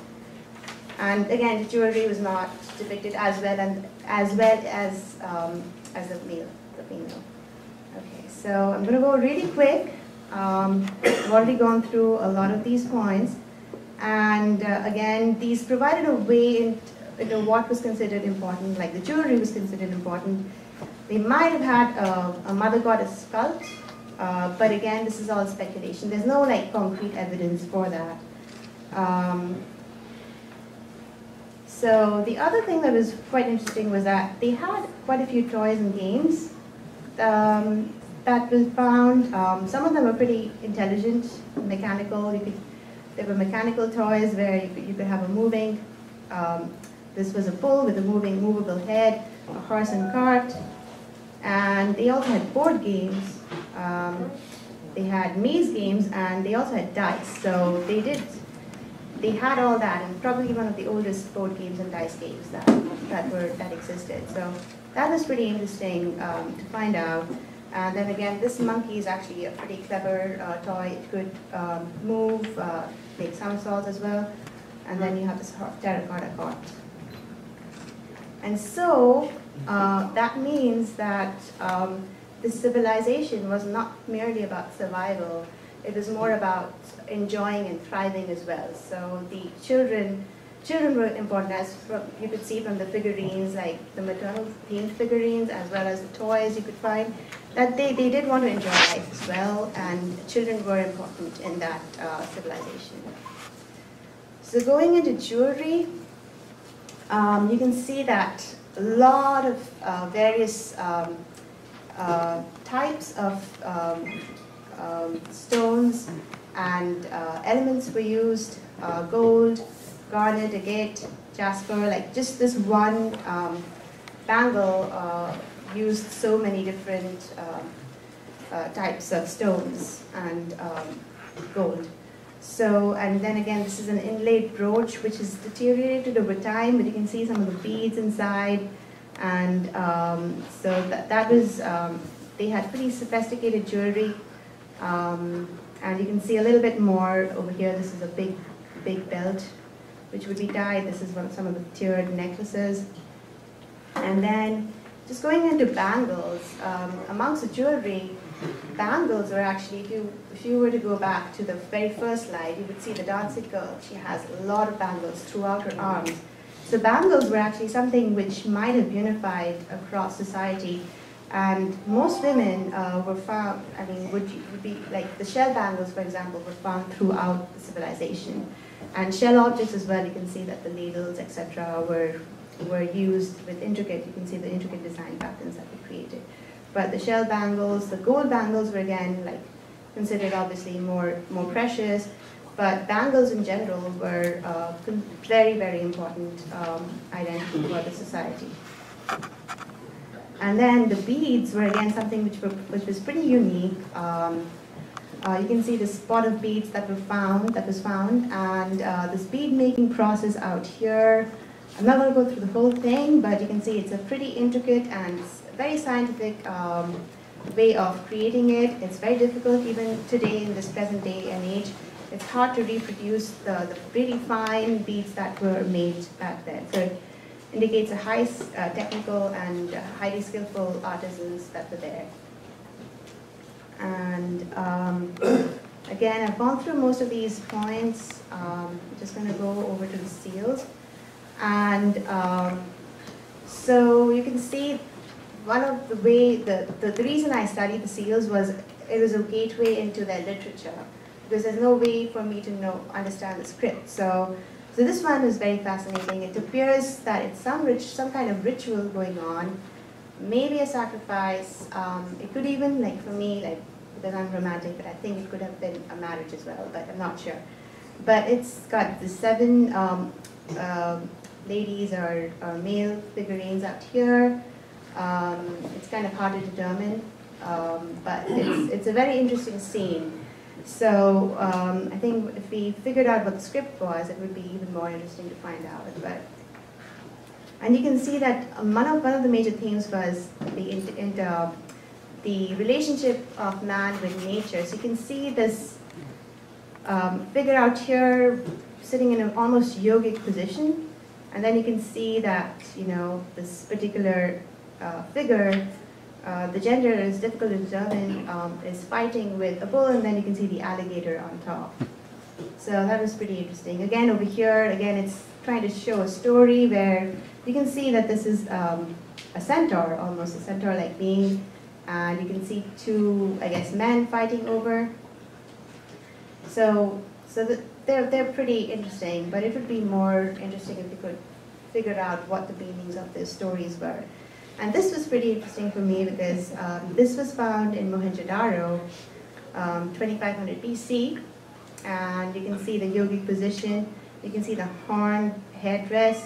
And again, the jewelry was not depicted as well as the female. Okay, so I'm going to go really quick. I've already gone through a lot of these points, and again, these provided a way into what was considered important. Like the jewelry was considered important. They might have had a mother goddess sculpt, but again, this is all speculation. There's no like concrete evidence for that. So the other thing that was quite interesting was that they had quite a few toys and games that was found. Some of them were pretty intelligent, mechanical. There were mechanical toys where you could have a moving. This was a bull with a movable head, a horse and cart, and they also had board games. They had maze games, and they also had dice. So they had all that, and probably one of the oldest board games and dice games that existed. So that was pretty interesting to find out. And then again, this monkey is actually a pretty clever toy. It could move, make somersaults as well. And then you have this terracotta cart. And so that means that this civilization was not merely about survival. It was more about enjoying and thriving as well. So the children were important, as you could see from the figurines, like the maternal themed figurines, as well as the toys you could find, that they did want to enjoy life as well, and children were important in that civilization. So going into jewelry, you can see that a lot of various types of stones and elements were used, gold, garnet, agate, jasper, like just this one bangle used so many different types of stones and gold. So, and then again, this is an inlaid brooch which is deteriorated over time, but you can see some of the beads inside. And so that was, they had pretty sophisticated jewelry. And you can see a little bit more over here. This is a big belt which would be tied. This is some of the tiered necklaces. And then just going into bangles, amongst the jewelry, bangles are actually, if you were to go back to the very first slide, you would see the dancing girl. She has a lot of bangles throughout her arms. So bangles were actually something which might have unified across society. And most women were found, I mean, would be like the shell bangles, for example, were found throughout the civilization. And shell objects as well, you can see that the ladles, etc., were used with intricate, you can see the intricate design patterns that were created. But the shell bangles, the gold bangles were again like considered obviously more precious, but bangles in general were very, very important identity for the society. And then the beads were again something which was pretty unique. You can see the spot of beads that was found, and this bead making process out here. I'm not going to go through the whole thing, but you can see it's a pretty intricate and very scientific way of creating it. It's very difficult even today in this present day and age. It's hard to reproduce the really fine beads that were made back then. So it indicates a high technical and highly skillful artisans that were there. And again, I've gone through most of these points. I'm just going to go over to the seals. And so you can see one of the way, the reason I studied the seals was it was a gateway into their literature, because there's no way for me to understand the script. So this one is very fascinating. It appears that it's some kind of ritual going on, maybe a sacrifice. It could even, like for me, like because I'm romantic, but I think it could have been a marriage as well, but I'm not sure. But it's got the 7 ladies or male figurines out here. It's kind of hard to determine, but it's a very interesting scene. So I think if we figured out what the script was, it would be even more interesting to find out. And you can see that one of the major themes was the relationship of man with nature. So you can see this figure out here sitting in an almost yogic position. And then you can see that, this particular figure, the gender is difficult to determine, is fighting with a bull, and then you can see the alligator on top. So that was pretty interesting. Again, over here, it's trying to show a story where you can see that this is a centaur, almost a centaur-like being, and you can see 2, I guess, men fighting over. So they're pretty interesting, but it would be more interesting if you could figure out what the meanings of their stories were. And this was pretty interesting for me because this was found in Mohenjo-Daro, 2500 BC, and you can see the yogic position, you can see the horn headdress,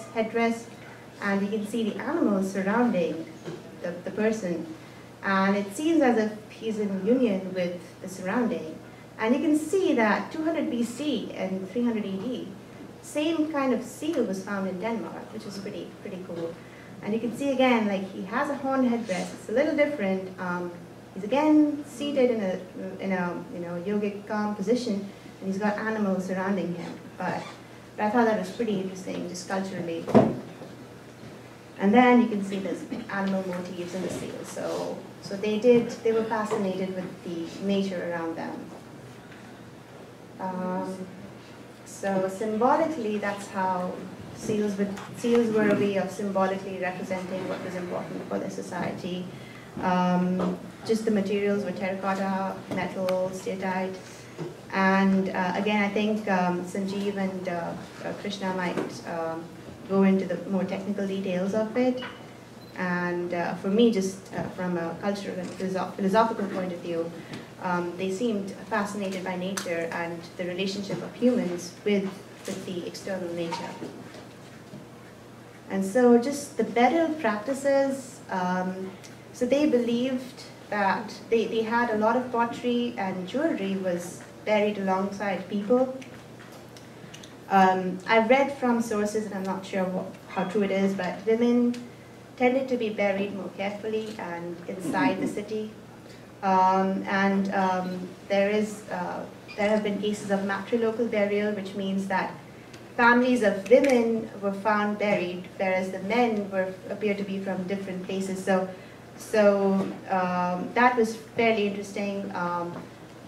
and you can see the animals surrounding the person. And it seems as if he's in union with the surrounding. And you can see that 200 BC and 300 AD, same kind of seal was found in Denmark, which is pretty cool. And you can see again, like he has a horn headdress. It's a little different. He's again seated in a yogic calm position, and he's got animals surrounding him. But I thought that was pretty interesting, just culturally. And then you can see there's animal motifs in the seal. So they were fascinated with the nature around them. So symbolically, that's how seals were a way of symbolically representing what was important for the society. Just the materials were terracotta, metal, steatite. And again, I think Sanjeev and Krishna might go into the more technical details of it. And for me, just from a cultural and philosophical point of view, they seemed fascinated by nature and the relationship of humans with the external nature. And so just the burial practices, so they believed that they had a lot of pottery and jewelry was buried alongside people. I've read from sources, and I'm not sure how true it is, but women tended to be buried more carefully and inside the city. There have been cases of matrilocal burial, which means that families of women were found buried, whereas the men appear to be from different places. So that was fairly interesting.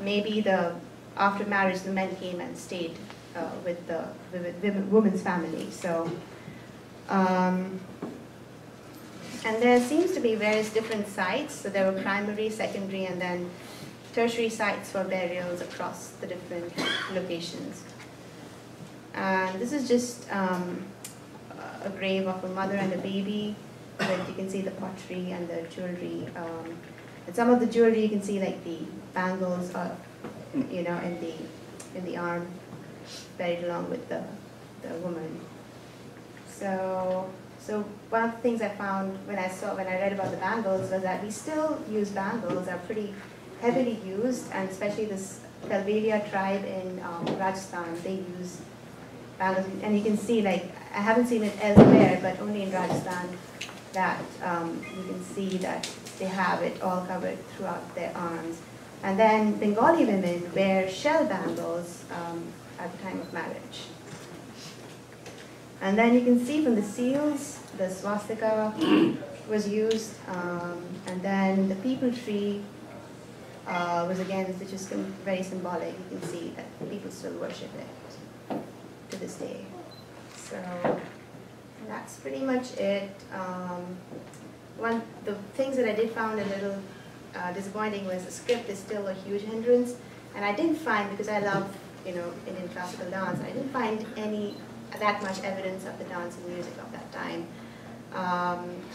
Maybe after marriage, the men came and stayed with the woman's family. So. And there seems to be various different sites. So there were primary, secondary, and then tertiary sites for burials across the different locations. And this is just a grave of a mother and a baby. But you can see the pottery and the jewelry. And some of the jewelry you can see, like the bangles, in the arm, buried along with the woman. So one of the things I found when I read about the bangles was that we still use bangles, are pretty heavily used, and especially this Kalvelia tribe in Rajasthan, they use bangles. And you can see, like, I haven't seen it elsewhere, but only in Rajasthan, that you can see that they have it all covered throughout their arms. And then Bengali women wear shell bangles at the time of marriage. And then you can see from the seals, the swastika was used, and then the peepal tree was again, which is very symbolic. You can see that people still worship it to this day. So that's pretty much it. The things that I did find a little disappointing was the script is still a huge hindrance, and I didn't find, because I love Indian classical dance, I didn't find that much evidence of the dance and music of that time.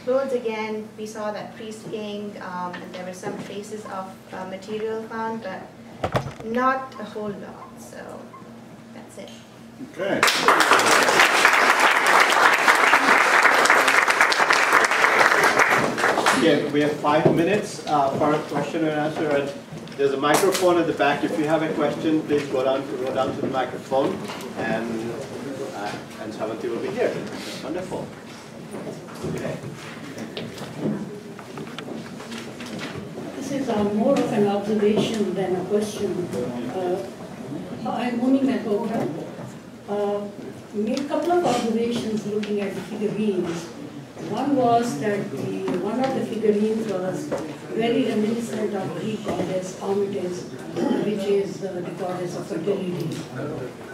Clothes, again, we saw that priest king, and there were some traces of material found, but not a whole lot. So that's it. Okay. Okay, we have 5 minutes for a question and answer. And there's a microphone at the back. If you have a question, please go down to the microphone, and Savanthi will be here. Wonderful. Okay. This is more of an observation than a question. I'm Muni Mehrotra. Made a couple of observations looking at the figurines. One was that one of the figurines was very reminiscent of Greek goddess Artemis, which is the goddess of fertility.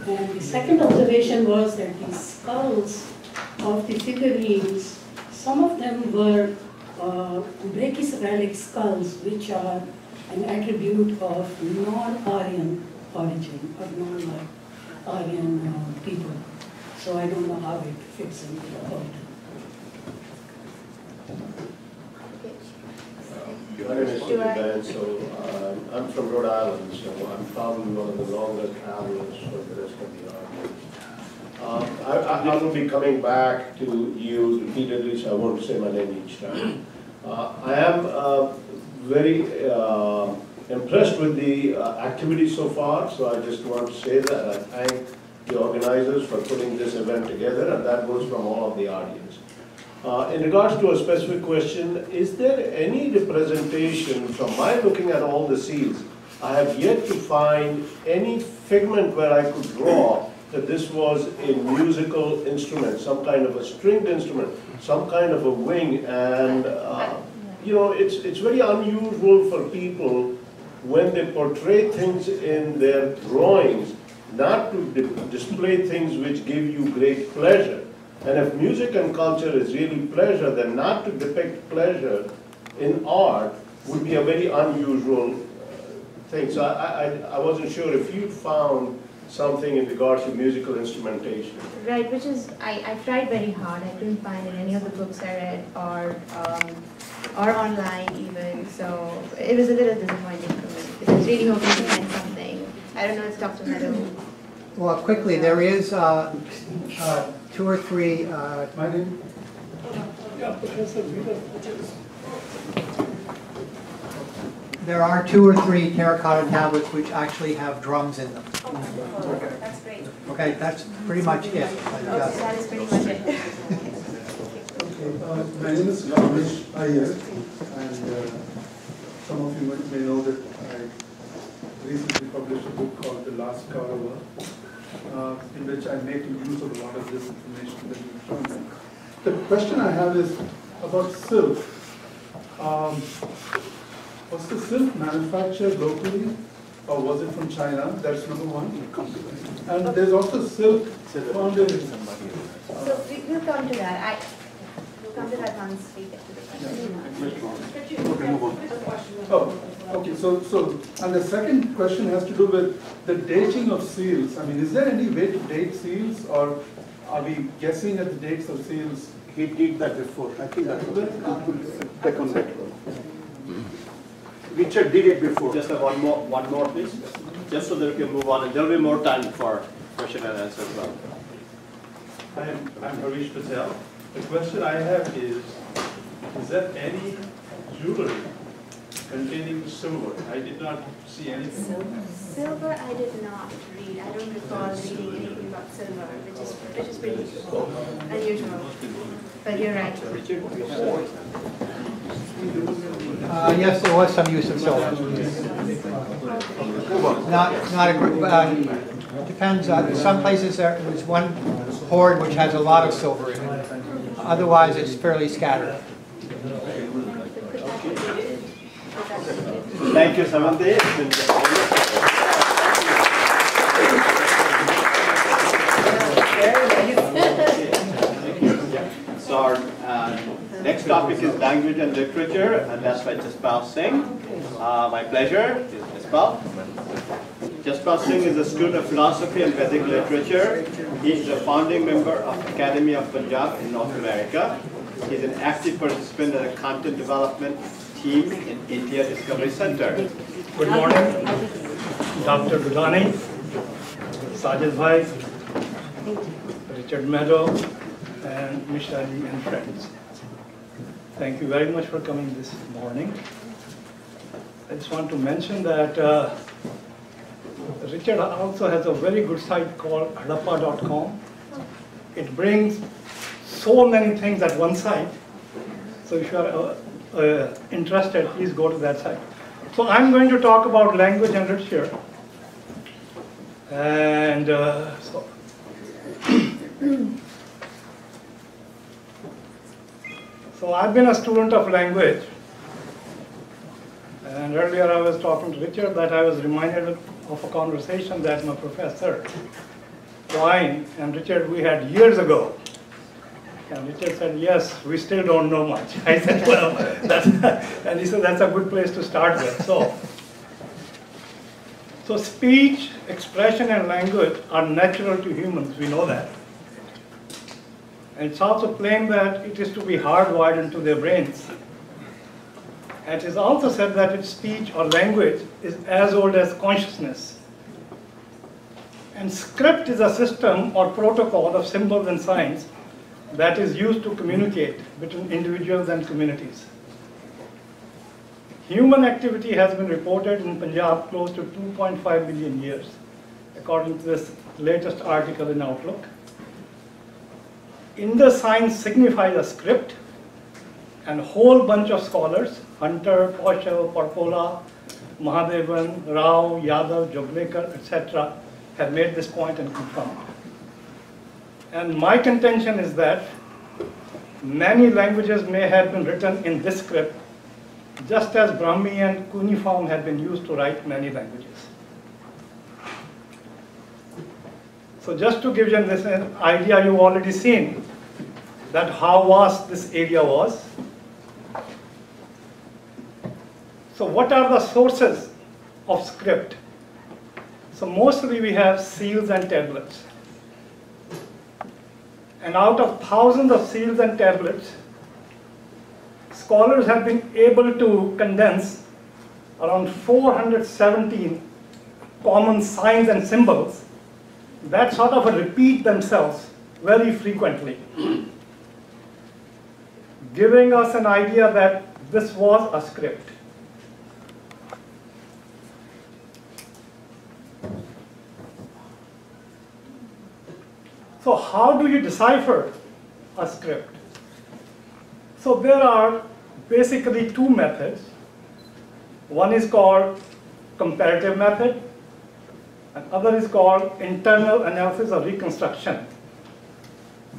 And the second observation was that the skulls of the figurines, some of them were brachycephalic skulls, which are an attribute of non-Aryan origin, of non-Aryan people. So I don't know how it fits into the whole. My name is Stephen Ben, so I'm from Rhode Island, so I'm probably one of the longer travelers for the rest of the audience. I will be coming back to you repeatedly, so I won't say my name each time. I am very impressed with the activity so far, so I just want to say that I thank the organizers for putting this event together, and that goes from all of the audience. In regards to a specific question, is there any representation, from my looking at all the seals, I have yet to find any figment where I could draw that this was a musical instrument, some kind of a stringed instrument, some kind of a wing, and you know, it's very unusual for people when they portray things in their drawings not to display things which give you great pleasure. And if music and culture is really pleasure, then not to depict pleasure in art would be a very unusual thing. So I wasn't sure if you found something in regards to musical instrumentation. Right, which is, I tried very hard. I couldn't find in any of the books I read or online even. So it was a little disappointing for me because I was really hoping to find something. I don't know if Dr. Meadow. Well, quickly, there is 2 or 3. My name? There are 2 or 3 terracotta tablets which actually have drums in them. Okay. That's great. Okay, that's pretty much it. Okay, that is pretty much it. My name is Ramesh Iyer, and some of you may know that I recently published a book called The Last Caravan, in which I make use of a lot of this information that you've shown me. The question I have is about silk. Was the silk manufactured locally, or was it from China? That's number one. And there's also silk found in... So we'll come to that. We'll come to that once we get to the question. Okay, move on. Oh, okay. So, and the second question has to do with the dating of seals. I mean, is there any way to date seals, or are we guessing at the dates of seals? He did that before. I think that's take on that. Richard did it before. Just one more, please. Just so that we can move on, and there will be more time for question and answer as well. I'm Harish Patel. The question I have is there any jewelry containing silver? I did not see anything. Silver, I did not read. I don't recall reading anything about silver, which is pretty unusual. But you're right. Yes, there was some use of silver. Not a group. Depends. Some places there was one hoard which has a lot of silver in it. Otherwise, it's fairly scattered. Thank you, Samantha. So our next topic is language and literature, and that's by Jaspal Singh. My pleasure, Jaspal. Jaspal Singh is a student of philosophy and Vedic literature. He is a founding member of Academy of Punjab in North America. He is an active participant in the content development team in India Discovery Center. Good morning, Dr. Dulani, Sajid Bhai, Richard Meadow, and Mishali and friends. Thank you very much for coming this morning. I just want to mention that Richard also has a very good site called Hadappa.com. It brings so many things at one site. So if you are interested, please go to that site. So I'm going to talk about language and literature. And so I've been a student of language. And earlier I was talking to Richard that I was reminded of a conversation that my professor, Wine, and Richard we had years ago. And Richard said, yes, we still don't know much. I said, well, and he said, that's a good place to start with. So speech, expression, and language are natural to humans, we know that. And it's also claimed that it is to be hardwired into their brains. And it is also said that its speech or language is as old as consciousness. And script is a system or protocol of symbols and signs that is used to communicate between individuals and communities. Human activity has been reported in Punjab close to 2.5 million years, according to this latest article in Outlook. Indus signs signifies a script, and a whole bunch of scholars, Hunter, Pauschel, Parpola, Mahadevan, Rao, Yadav, Joglekar, etc., have made this point and confirmed. And my contention is that many languages may have been written in this script, just as Brahmi and cuneiform have been used to write many languages. So just to give you this idea, you've already seen that how vast this area was. So what are the sources of script? So mostly we have seals and tablets. And out of thousands of seals and tablets, scholars have been able to condense around 417 common signs and symbols that sort of repeat themselves very frequently, giving us an idea that this was a script. So how do you decipher a script? So there are basically two methods. One is called comparative method, and other is called internal analysis or reconstruction.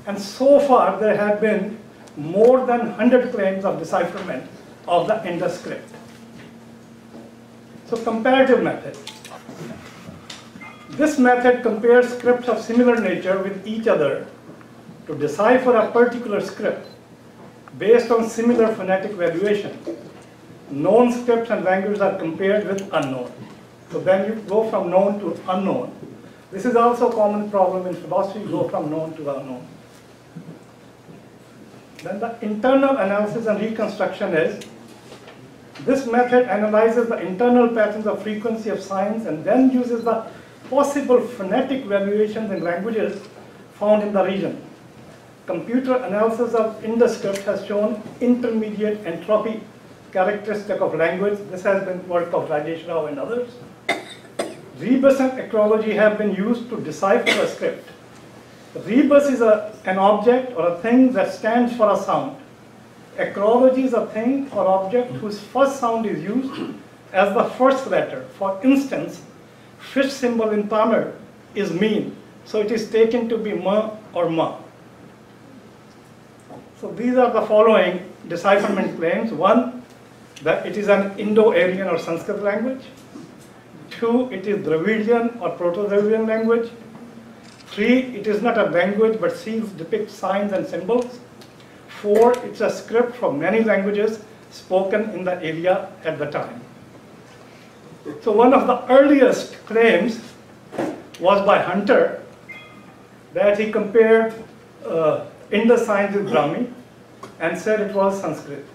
And so far there have been more than 100 claims of decipherment of the Indus script. So comparative method. This method compares scripts of similar nature with each other to decipher a particular script based on similar phonetic valuation. Known scripts and languages are compared with unknown. So then you go from known to unknown. This is also a common problem in philosophy, you go from known to unknown. Then the internal analysis and reconstruction is, this method analyzes the internal patterns of frequency of signs and then uses the possible phonetic valuations in languages found in the region. Computer analysis of Indus script has shown intermediate entropy characteristic of language. This has been work of Rajesh Rao and others. Rebus and acrology have been used to decipher a script. Rebus is an object or a thing that stands for a sound. Acrology is a thing or object whose first sound is used as the first letter. For instance, fish symbol in Tamil is mean, so it is taken to be ma or ma. So these are the following decipherment claims. One, that it is an Indo-Aryan or Sanskrit language. Two, it is Dravidian or Proto-Dravidian language. Three, it is not a language but seals depict signs and symbols. Four, it's a script from many languages spoken in the area at the time. So one of the earliest claims was by Hunter, that he compared Indus signs with Brahmi and said it was Sanskrit.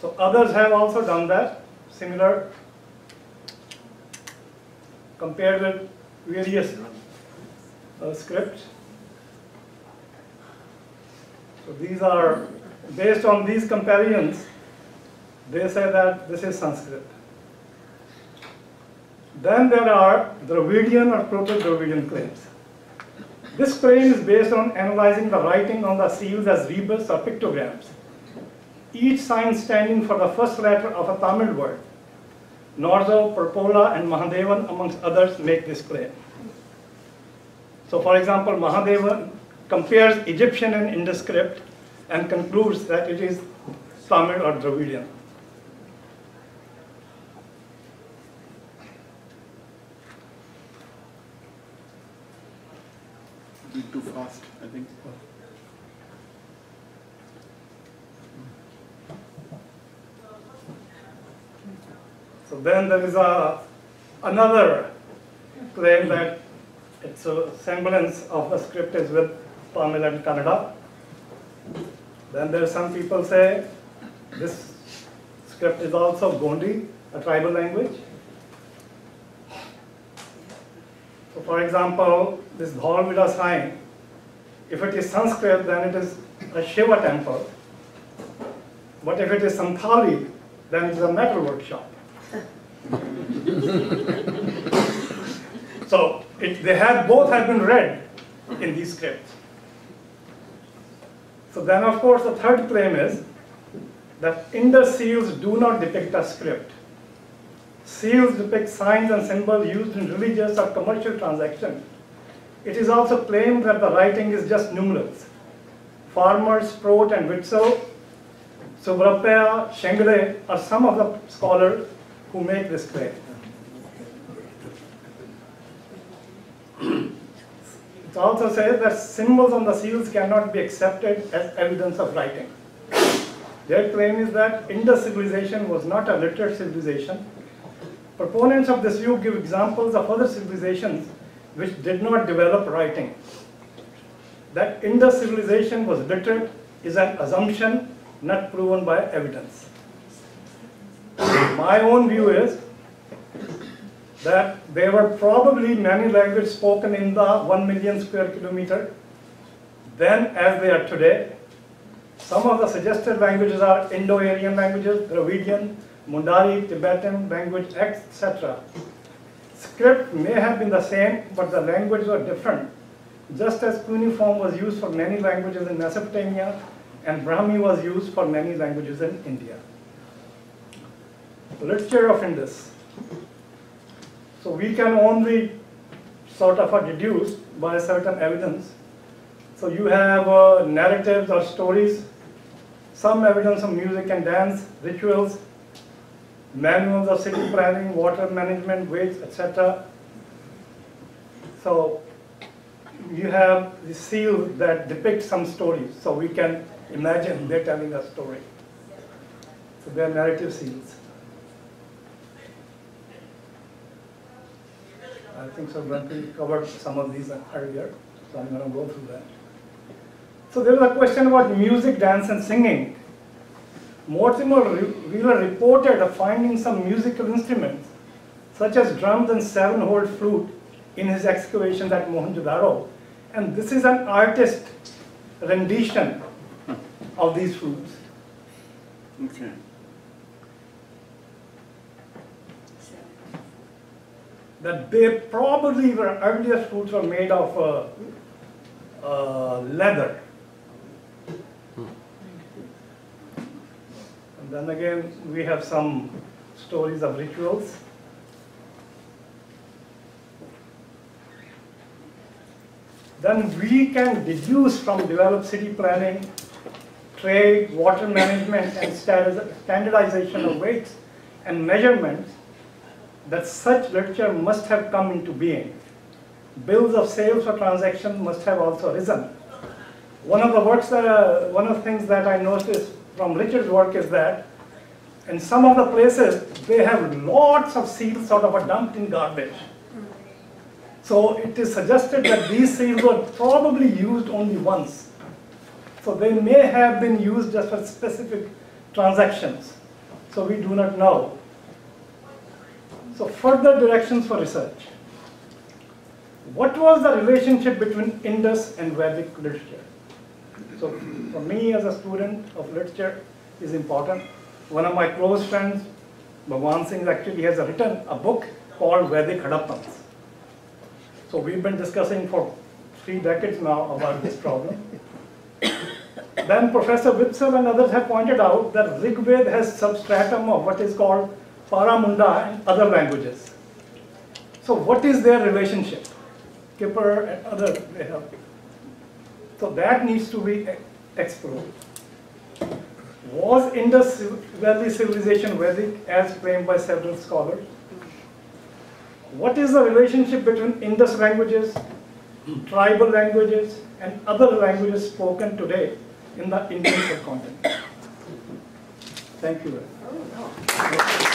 So others have also done that, similar, compared with various scripts. So these are, based on these comparisons, they say that this is Sanskrit. Then there are Dravidian or Proto-Dravidian claims. This claim is based on analyzing the writing on the seals as rebus or pictograms, each sign standing for the first letter of a Tamil word. Norzo, Parpola, and Mahadevan, amongst others, make this claim. So for example, Mahadevan compares Egyptian and Indus script and concludes that it is Tamil or Dravidian. Too fast, I think. So then there is another claim that it's a semblance of a script is with Tamil and Kannada. Then there are some people say this script is also Gondi, a tribal language. So for example, this Dhalvida sign, if it is Sanskrit, then it is a Shiva temple. But if it is Santhali, then it is a metal workshop. So both have been read in these scripts. So then of course the third claim is that Indus seals do not depict a script. Seals depict signs and symbols used in religious or commercial transactions. It is also claimed that the writing is just numerals. Farmers, Prout and Witzel, Subrapaya, Shengre are some of the scholars who make this claim. It also says that symbols on the seals cannot be accepted as evidence of writing. Their claim is that Indus civilization was not a literate civilization. Proponents of this view give examples of other civilizations which did not develop writing. That Indus civilization was literate is an assumption not proven by evidence. My own view is that there were probably many languages spoken in the 1 million square kilometer then as they are today. Some of the suggested languages are Indo-Aryan languages, Dravidian, Mundari, Tibetan, language X, etc. Script may have been the same, but the languages were different. Just as cuneiform was used for many languages in Mesopotamia, and Brahmi was used for many languages in India. Literature of Indus. So we can only sort of deduce by certain evidence. So you have narratives or stories, some evidence of music and dance, rituals, manuals of city planning, water management, weights, etc. So you have the seal that depicts some stories. So we can imagine they're telling a story. So they are narrative seals. I think so. We covered some of these earlier, so I'm going to go through that. So there was a question about music, dance, and singing. Mortimer Wheeler reported of finding some musical instruments, such as drums and 7-hole flute, in his excavations at Mohenjo-daro. And this is an artist rendition of these flutes. Okay. That they probably were earliest flutes were made of leather. And then again, we have some stories of rituals. Then we can deduce from developed city planning, trade, water management, and standardization of weights and measurements that such literature must have come into being. Bills of sales for transactions must have also arisen. One of the things that I noticed from Richard's work is that in some of the places they have lots of seals sort of dumped in garbage. So it is suggested that these seals were probably used only once. So they may have been used just for specific transactions. So we do not know. So further directions for research. What was the relationship between Indus and Vedic literature? So for me as a student of literature is important. One of my close friends, Bhagwan Singh, actually has written a book called Vedic Hadappans. So we've been discussing for 3 decades now about this problem. Then Professor Witzel and others have pointed out that Rig Veda has substratum of what is called Paramunda in other languages. So what is their relationship? Kipper and others, they have. So that needs to be explored. Was Indus Valley civilization Vedic as claimed by several scholars? What is the relationship between Indus languages, tribal languages, and other languages spoken today in the Indian subcontinent? Thank you very much.